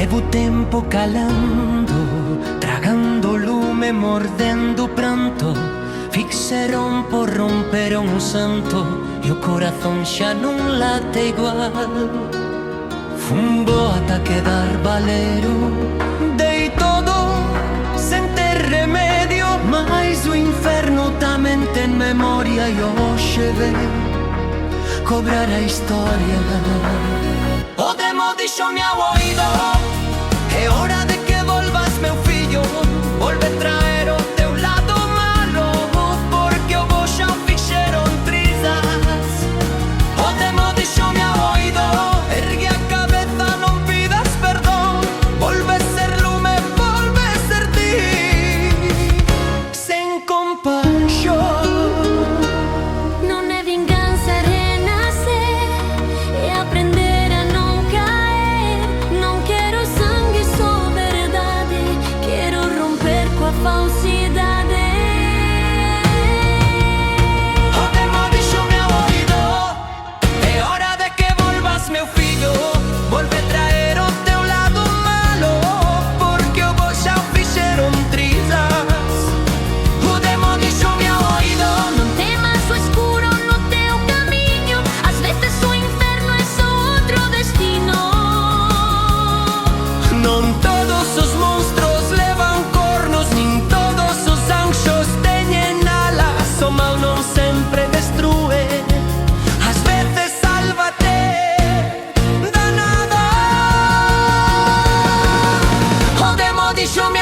Levo tempo calando, tragando lume, mordendo pranto. Fixeron por romper un santo e o corazón xa non late igual. Fumbo ata quedar valero, dei todo sen ter remedio, mais o inferno tamén ten memoria e hoxe ve cobrar a historia. O demo dixome ao oído: é hora de que volvas, meu fillo. Volve traer o teu lado malo, porque o bo xa o fixeron trizas. O demo dixome ao oído: ergue a cabeza, non pidas perdón. Volve ser lume, volve ser ti, sen compasión. Non é vinganza, é renacer, é aprender a non caer. Non quero sangue, só verdade, quero romper coa falsidade. O demo dixome ao oído: é hora de que volvas, meu fillo. Volve traer o teu lado malo, porque o bo xa o fixeron trizas. O demo dixome ao oído: Non temas o escuro no teu camiño, ás veces o inferno é só outro destino. non todos os monstros levan cornos, nin todos os anxos teñen alas. O mal non sempre destrúe, ás veces sálvate da nada. O demo dixome